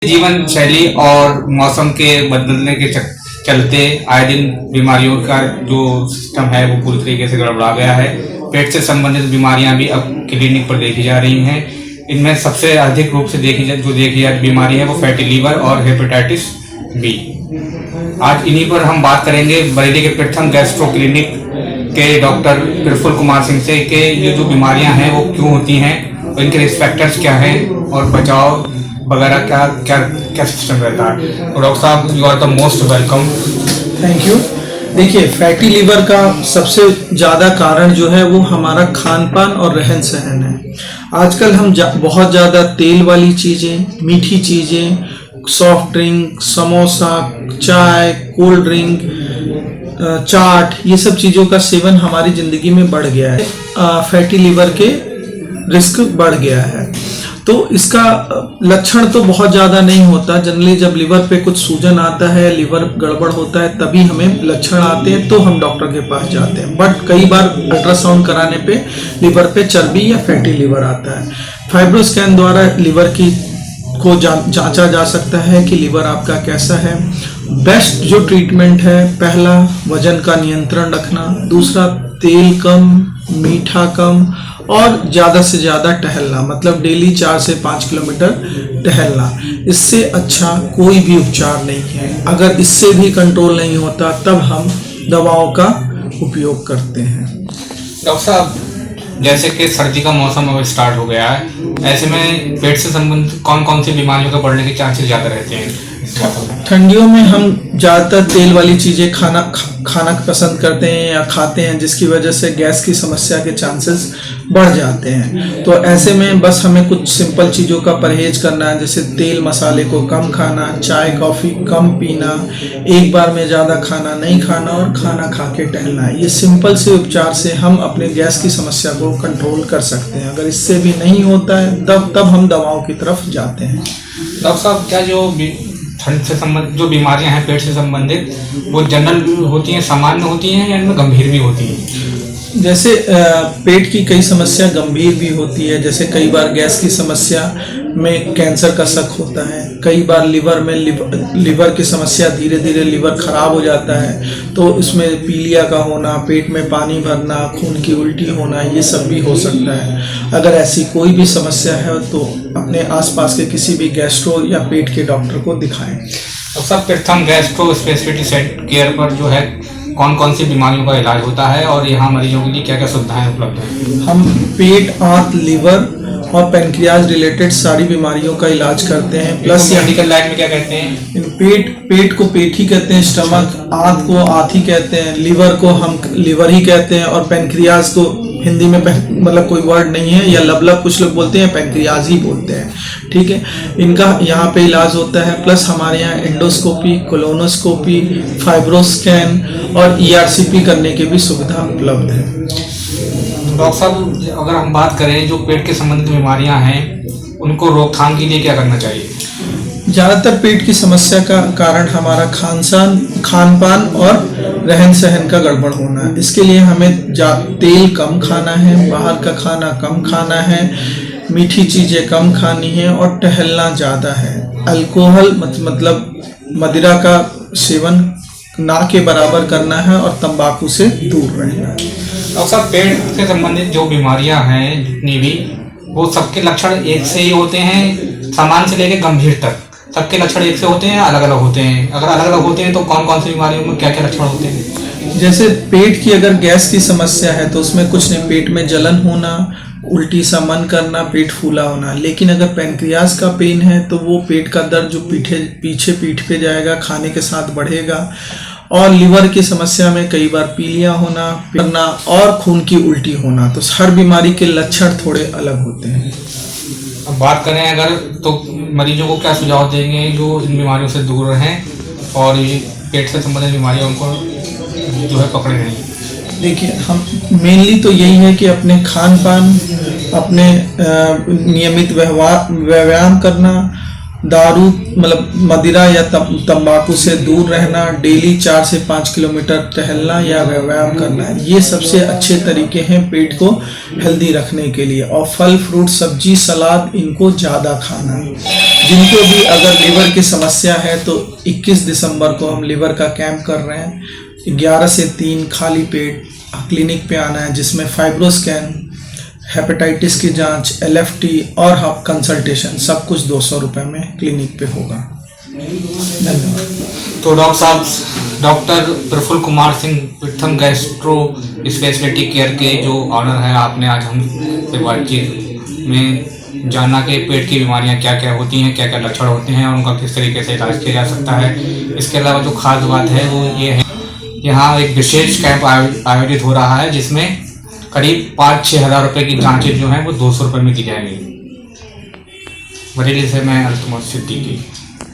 जीवन शैली और मौसम के बदलने के चलते आए दिन बीमारियों का जो सिस्टम है वो पूरी तरीके से गड़बड़ा गया है। पेट से संबंधित बीमारियां भी अब क्लिनिक पर देखी जा रही हैं। इनमें सबसे अधिक रूप से देखी जाती बीमारी है वो फैटी लीवर और हेपेटाइटिस बी। आज इन्हीं पर हम बात करेंगे बरेली के प्रथम गैस्ट्रो क्लिनिक के डॉक्टर प्रफुल्ल कुमार सिंह से कि ये जो बीमारियां हैं वो क्यों होती हैं और इनके रिस्क फैक्टर्स क्या हैं और बचाव वगैरह क्या सिस्टम रहता है। तो डॉक्टर साहब, you are the most welcome. Thank you. देखिए, फैटी लीवर का सबसे ज़्यादा कारण जो है वो हमारा खान पान और रहन सहन है। आजकल हम बहुत ज़्यादा तेल वाली चीज़ें, मीठी चीज़ें, सॉफ्ट ड्रिंक, समोसा, चाय, कोल्ड ड्रिंक, चाट, ये सब चीज़ों का सेवन हमारी ज़िंदगी में बढ़ गया है। फैटी लीवर के रिस्क बढ़ गया है। तो इसका लक्षण तो बहुत ज़्यादा नहीं होता। जनरली जब लिवर पे कुछ सूजन आता है, लिवर गड़बड़ होता है, तभी हमें लक्षण आते हैं तो हम डॉक्टर के पास जाते हैं। बट कई बार अल्ट्रासाउंड कराने पे लिवर पे चर्बी या फैटी लीवर आता है। फाइब्रोस्कैन द्वारा लिवर की को जांचा जा सकता है कि लिवर आपका कैसा है। बेस्ट जो ट्रीटमेंट है, पहला वजन का नियंत्रण रखना, दूसरा तेल कम, मीठा कम और ज़्यादा से ज़्यादा टहलना, मतलब डेली 4 से 5 किलोमीटर टहलना। इससे अच्छा कोई भी उपचार नहीं है। अगर इससे भी कंट्रोल नहीं होता तब हम दवाओं का उपयोग करते हैं। डॉक्टर साहब, जैसे कि सर्दी का मौसम अब स्टार्ट हो गया है, ऐसे में पेट से संबंधित कौन कौन सी बीमारियों के बढ़ने के चांसेस ज़्यादा रहते हैं? ठंडियों में हम ज़्यादातर तेल वाली चीज़ें खाना पसंद करते हैं या खाते हैं, जिसकी वजह से गैस की समस्या के चांसेस बढ़ जाते हैं। तो ऐसे में बस हमें कुछ सिंपल चीज़ों का परहेज करना है, जैसे तेल मसाले को कम खाना, चाय कॉफ़ी कम पीना, एक बार में ज़्यादा खाना नहीं खाना और खाना खा के टहलना। ये सिंपल से उपचार से हम अपने गैस की समस्या को कंट्रोल कर सकते हैं। अगर इससे भी नहीं होता है तब हम दवाओं की तरफ जाते हैं। डॉक्टर साहब, क्या जो ठंड से संबंधित जो बीमारियां हैं पेट से संबंधित, वो जनरल होती हैं, सामान्य होती हैं या इनमें गंभीर भी होती हैं? जैसे पेट की कई समस्या गंभीर भी होती है। जैसे कई बार गैस की समस्या में कैंसर का शक होता है। कई बार लिवर की समस्या, धीरे धीरे लिवर खराब हो जाता है तो इसमें पीलिया का होना, पेट में पानी भरना, खून की उल्टी होना, ये सब भी हो सकता है। अगर ऐसी कोई भी समस्या है तो अपने आसपास के किसी भी गैस्ट्रो या पेट के डॉक्टर को दिखाएं। तो सब प्रथम गैस्ट्रो स्पेशलिटी केयर पर जो है कौन कौन सी बीमारियों का इलाज होता है और यहाँ मरीजों के लिए क्या क्या सुविधाएं उपलब्ध हैं? हम पेट, आंत, लिवर और पेनक्रियाज रिलेटेड सारी बीमारियों का इलाज करते हैं। प्लस मेडिकल लाइन में क्या कहते हैं? पेट को पेट ही कहते हैं, स्टमक, आंत को आंत ही कहते हैं, लिवर को हम लिवर ही कहते हैं और पेनक्रियाज को हिंदी में मतलब कोई वर्ड नहीं है, या लबलब कुछ लोग बोलते हैं, पेनक्रियाज ही बोलते हैं। ठीक है, इनका यहाँ पे इलाज होता है। प्लस हमारे यहाँ एंडोस्कोपी, कोलोनोस्कोपी, फाइब्रोस्कैन और ERCP करने की भी सुविधा उपलब्ध है। डॉक्टर साहब, अगर हम बात करें जो पेट के संबंधित बीमारियां हैं, उनको रोकथाम के लिए क्या करना चाहिए? ज़्यादातर पेट की समस्या का कारण हमारा खान पान और रहन सहन का गड़बड़ होना है। इसके लिए हमें तेल कम खाना है, बाहर का खाना कम खाना है, मीठी चीज़ें कम खानी है और टहलना ज़्यादा है। अल्कोहल मतलब मदिरा का सेवन ना के बराबर करना है और तंबाकू से दूर रहना है। डॉक्टर साहब, पेट से संबंधित जो बीमारियां हैं जितनी भी, वो सबके लक्षण एक से ही होते हैं, सामान्य से लेकर गंभीर तक सबके लक्षण एक से होते हैं, अलग अलग होते हैं? अगर अलग अलग होते हैं तो कौन कौन सी बीमारियों में क्या क्या लक्षण होते हैं? जैसे पेट की अगर गैस की समस्या है तो उसमें कुछ नहीं, पेट में जलन होना, उल्टी सा मन करना, पेट फूला होना। लेकिन अगर पेनक्रियाज का पेन है तो वो पेट का दर्द जो पीछे पीठ पे जाएगा, खाने के साथ बढ़ेगा। और लिवर की समस्या में कई बार पीलिया होना और खून की उल्टी होना। तो हर बीमारी के लक्षण थोड़े अलग होते हैं। अब बात करें अगर तो मरीजों को क्या सुझाव देंगे जो इन बीमारियों से दूर रहें और ये पेट से संबंधित बीमारियों को जो है पकड़े नहीं? देखिए, हम मेनली तो यही है कि अपने खान पान, अपने नियमित व्यायाम करना दारू मतलब मदिरा या तंबाकू से दूर रहना, डेली 4 से 5 किलोमीटर टहलना या व्यायाम करना, ये सबसे अच्छे तरीके हैं पेट को हेल्दी रखने के लिए। और फल फ्रूट सब्जी सलाद इनको ज़्यादा खाना है। जिनको भी अगर लिवर की समस्या है तो 21 दिसंबर को हम लिवर का कैंप कर रहे हैं। 11 से 3 खाली पेट क्लिनिक पे आना है, जिसमें फाइब्रोस्कैन, हेपेटाइटिस की जांच, LFT और कंसल्टेशन सब कुछ 200 रुपये में क्लिनिक पे होगा। धन्यवाद। तो डॉक्टर साहब, डॉक्टर प्रफुल्ल कुमार सिंह प्रथम गैस्ट्रो स्पेशलिटी केयर के जो ऑनर हैं, आपने आज हम से बातचीत में जाना कि पेट की बीमारियां क्या क्या होती हैं, क्या क्या लक्षण होते हैं और उनका किस तरीके से इलाज किया जा सकता है। इसके अलावा जो खास बात है वो ये है, यहाँ एक विशेष कैंप आयोजित हो रहा है जिसमें करीब 5-6 हज़ार रुपये की जांचें जो हैं वो 200 रुपये में की जाएंगी। बरेली से मैं अल्तमत सिद्दीकी।